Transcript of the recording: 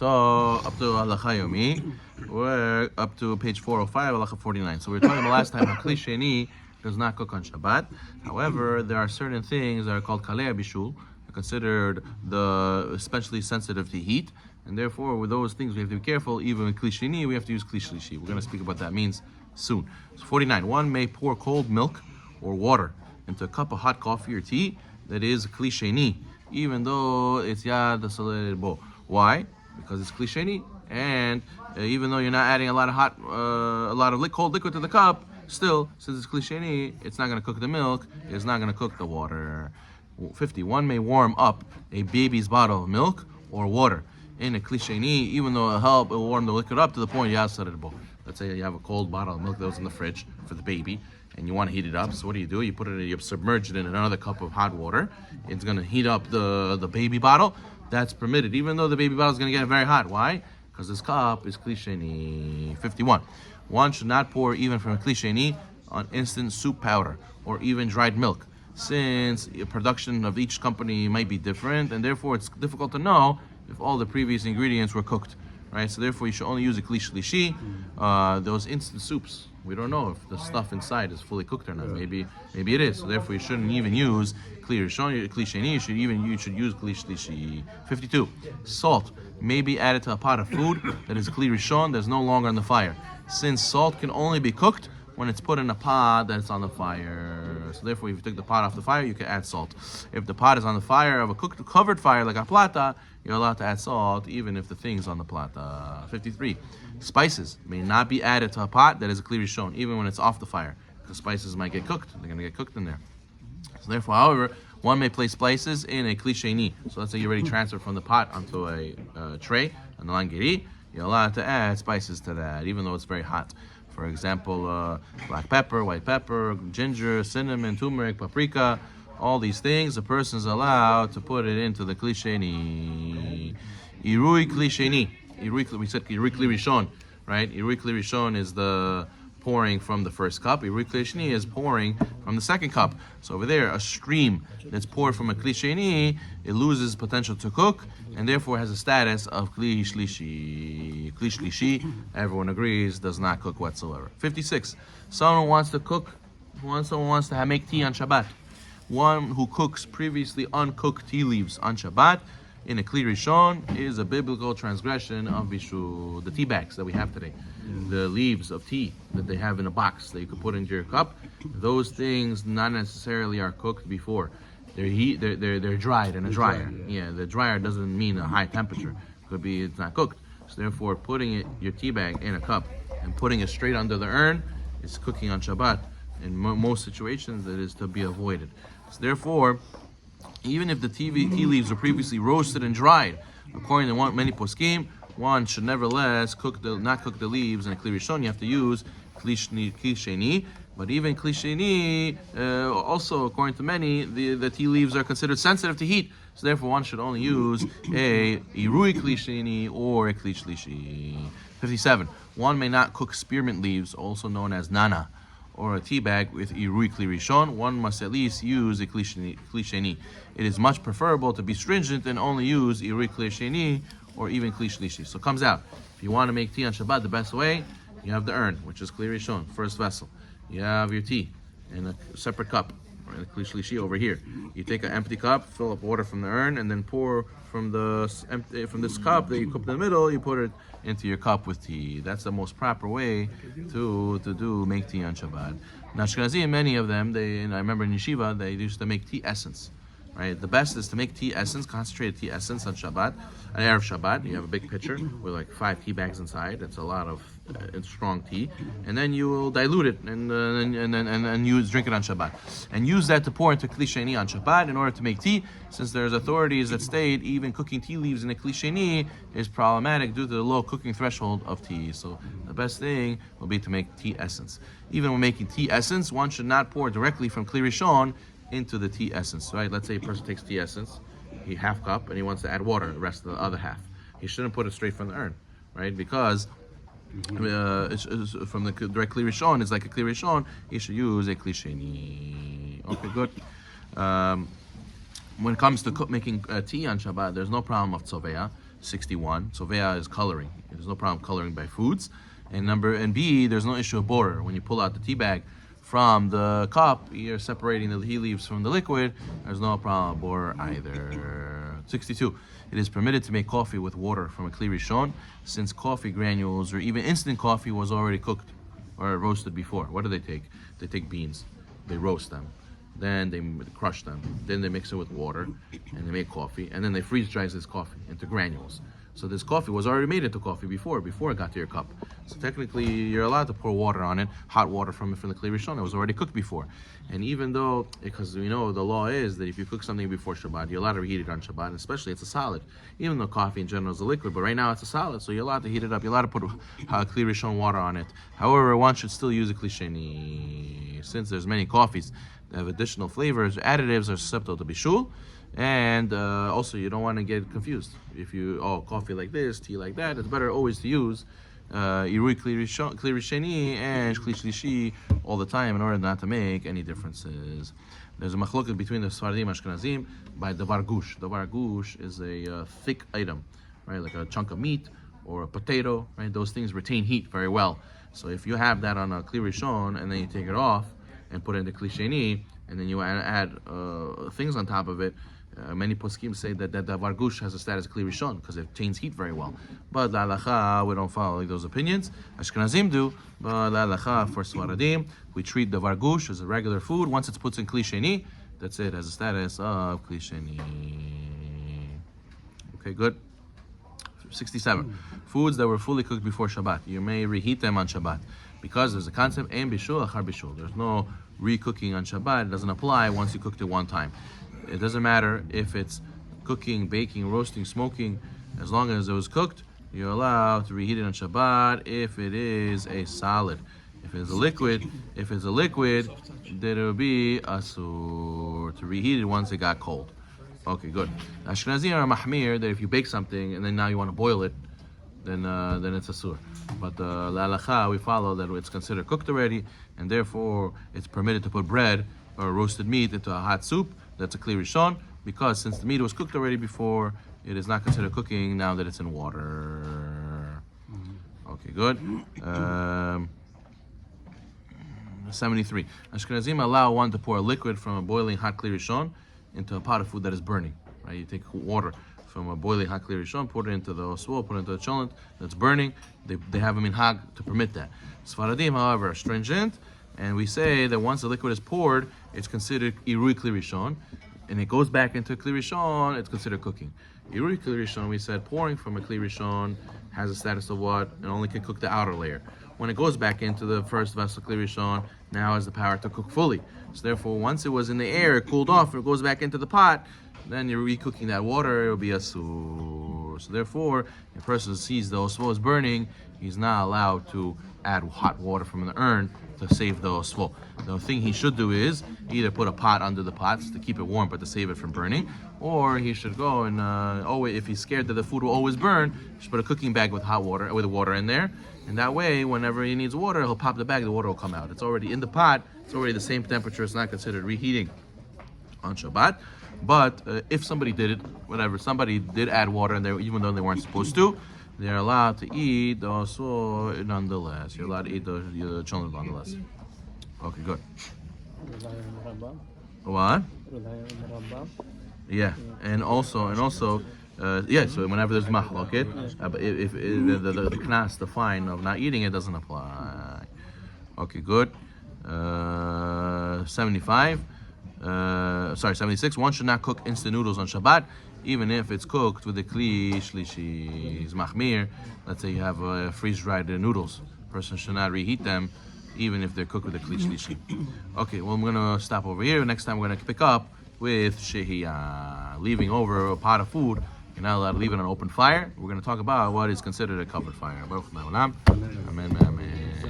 So up to Halacha Yomi, we're up to page 405, Halacha 49. So we were talking about last time how Kli Sheni does not cook on Shabbat. However, there are certain things that are called Kalei Bishul, considered especially sensitive to heat, and therefore with those things we have to be careful. Even with Kli Sheni, we have to use Kli Shlishi. We're going to speak about that means soon. So 49. One may pour cold milk or water into a cup of hot coffee or tea that is Kli Sheni, even though it's Yad Bo. Why? Because it's Kli Sheni, and even though you're not adding a lot of cold liquid to the cup, still, since it's Kli Sheni, it's not going to cook the milk, it's not going to cook the water. 50. One may warm up a baby's bottle of milk or water in a Kli Sheni, even though it'll warm the liquid up to the point Yad Bo. Let's say you have a cold bottle of milk that was in the fridge for the baby, and you want to heat it up. So what do? You submerge it in another cup of hot water. It's going to heat up the baby bottle. That's permitted, even though the baby bottle is going to get very hot. Why? Because this cup is Kli Sheni. 51. One should not pour even from a Kli Sheni on instant soup powder or even dried milk, since production of each company might be different, and therefore it's difficult to know if all the previous ingredients were cooked. Right, so therefore you should only use a Kli Shlishi. Those instant soups, we don't know if the stuff inside is fully cooked or not. Maybe it is. So therefore you shouldn't even use Kli Rishon, Kli Sheni. You should use Kli Shlishi. 52. Salt may be added to a pot of food that is Kli Rishon, that's no longer on the fire, since salt can only be cooked when it's put in a pot that's on the fire. So therefore, if you take the pot off the fire, you can add salt. If the pot is on the fire of a covered fire like a plata, you're allowed to add salt even if the thing's on the plata. 53. Spices may not be added to a pot that is a Kli Rishon, even when it's off the fire, because spices might get cooked. They're going to get cooked in there. So therefore, however, one may place spices in a Kli Sheni. So let's say you already transferred from the pot onto a tray, an langiri. You're allowed to add spices to that, even though it's very hot. For example, black pepper, white pepper, ginger, cinnamon, turmeric, paprika, all these things, a person's allowed to put it into the Kli Sheni. Irui Kli Sheni. We said Irui Kli Rishon, right? Irui Kli Rishon is the pouring from the first cup. Irui Kli Sheni is pouring from the second cup. So over there, a stream that's poured from a Kli Sheni, it loses potential to cook, and therefore has a status of Kli Shlishi. Kli Shlishi, everyone agrees, does not cook whatsoever. 56. Someone wants to make tea on Shabbat. One who cooks previously uncooked tea leaves on Shabbat in a Kli Rishon is a biblical transgression of Bishul. The tea bags that we have today, the leaves of tea that they have in a box that you could put into your cup, those things not necessarily are cooked before. They're dried in a dryer. Yeah, the dryer doesn't mean a high temperature. Could be it's not cooked. So therefore, putting your tea bag in a cup and putting it straight under the urn is cooking on Shabbat. In most situations, it is to be avoided. So therefore, even if the tea leaves were previously roasted and dried, according to many poskim, one should nevertheless not cook the leaves in a Kli Rishon. You have to use Kli Sheni. But even Kli Sheni, also according to many, the tea leaves are considered sensitive to heat. So therefore, one should only use a Irui Kli Sheni or a Kli Shlishi. 57. One may not cook spearmint leaves, also known as nana, or a tea bag with Irui Kli Rishon. One must at least use a Kli Sheni. It is much preferable to be stringent and only use Irui Kli Sheni or even Kli Shlishi. So it comes out, if you want to make tea on Shabbat, the best way, you have the urn, which is Kli Rishon, first vessel. You have your tea in a separate cup, or in a Kli Shlishi over here. You take an empty cup, fill up water from the urn, and then pour from this cup that you cup in the middle, you put it into your cup with tea. That's the most proper way to make tea on Shabbat. Now Ashkenazim, many of them, I remember in yeshiva, they used to make tea essence. Right, the best is to make tea essence, concentrated tea essence on Shabbat, on Erev Shabbat. You have a big pitcher with like 5 tea bags inside. That's a lot of strong tea, and then you will dilute it and you drink it on Shabbat, and use that to pour into Kli Sheni on Shabbat in order to make tea. Since there's authorities that state even cooking tea leaves in a Kli Sheni is problematic due to the low cooking threshold of tea. So the best thing will be to make tea essence. Even when making tea essence, one should not pour directly from Kli Rishon into the tea essence, right? Let's say a person takes tea essence, half cup, and he wants to add water, the rest of the other half. He shouldn't put it straight from the urn, right? Because it's from the direct Kli Rishon, it's like a Kli Rishon, he should use a Kli Sheni. Okay, good. When it comes to making tea on Shabbat, there's no problem of tzovea. 61. So ve'ah is coloring. There's no problem coloring by foods. And B, there's no issue of borer. When you pull out the tea bag from the cup, you're separating the tea leaves from the liquid. There's no problem of borer either. 62. It is permitted to make coffee with water from a kli rishon, since coffee granules or even instant coffee was already cooked or roasted before. What do they take? They take beans, they roast them, then they crush them, then they mix it with water, and they make coffee, and then they freeze dry this coffee into granules. So this coffee was already made into coffee before it got to your cup. So technically, you're allowed to pour water on it, hot water from the kli rishon. It was already cooked before. And even though, because we know the law is that if you cook something before Shabbat, you're allowed to reheat it on Shabbat, and especially it's a solid. Even though coffee in general is a liquid, but right now it's a solid, so you're allowed to heat it up. You're allowed to put kli rishon water on it. However, one should still use a kli sheni. Since there's many coffees that have additional flavors, additives are susceptible to Bishul. And also, you don't want to get confused. If coffee like this, tea like that, it's better always to use irui kli risheni and kli shlishi all the time in order not to make any differences. There's a machloket between the Sfaradim and Ashkenazim by davar gush. Davar gush is a thick item, right? Like a chunk of meat or a potato, right? Those things retain heat very well. So if you have that on a kli rishon and then you take it off and put it into kli sheni, and then you add things on top of it, many poskim say that davar gush has a status of kli rishon because it retains heat very well. But la halacha, we don't follow those opinions. Ashkenazim do, but la halacha for Sfaradim, we treat davar gush as a regular food. Once it's put in kli sheni, that's it, has a status of kli sheni. Okay, good. 67. Foods that were fully cooked before Shabbat, you may reheat them on Shabbat, because there's a concept ein bishul achar bishul. There's no re-cooking on Shabbat. It doesn't apply once you cooked it one time. It doesn't matter if it's cooking, baking, roasting, smoking. As long as it was cooked, you're allowed to reheat it on Shabbat if it is a solid. If it's a liquid, then it will be asur to reheat it once it got cold. Okay, good. Ashkenazim are mahmir that if you bake something and then now you want to boil it, then it's asur. But la halacha, we follow that it's considered cooked already, and therefore it's permitted to put bread or roasted meat into a hot soup. That's a kli rishon, because since the meat was cooked already before, it is not considered cooking now that it's in water. Okay, good. 73. Ashkenazim allow one to pour a liquid from a boiling hot kli rishon into a pot of food that is burning. Right? You take water from a boiling hot kli rishon, put it into the oswal, put it into the cholent that's burning. They have a minhag to permit that. Sfaradim, however, are stringent, and we say that once the liquid is poured, it's considered irui kli rishon, and it goes back into kli rishon, it's considered cooking. Irui kli rishon, we said, pouring from a kli rishon has a status of what? It only can cook the outer layer. When it goes back into the first vessel kli rishon, now has the power to cook fully. So therefore, once it was in the air, it cooled off, and it goes back into the pot, then you're re-cooking that water, it will be asur. So therefore, if a person sees the osvo is burning, he's not allowed to add hot water from the urn to save the osvo. The thing he should do is either put a pot under the pots to keep it warm but to save it from burning, or he should go and always, if he's scared that the food will always burn, he should put a cooking bag with hot water, with water in there, and that way, whenever he needs water, he'll pop the bag, the water will come out. It's already in the pot, it's already the same temperature, it's not considered reheating on Shabbat. But if somebody did it, somebody did add water in there, even though they weren't supposed to, they're allowed to eat the osor nonetheless. You're allowed to eat the children nonetheless. Okay, good. What? Yeah, and also, so whenever there's mahloket, if the knas, the fine of not eating it doesn't apply. Okay, good. 75. 76. One should not cook instant noodles on Shabbat, even if it's cooked with the kli shlishi. Mahmir. Let's say you have freeze-dried noodles. Person should not reheat them, even if they're cooked with the kli shlishi. Okay, well, I'm gonna stop over here. Next time we're gonna pick up with shehiyah, leaving over a pot of food. You're not allowed to leave it on an open fire. We're gonna talk about what is considered a covered fire. Amen.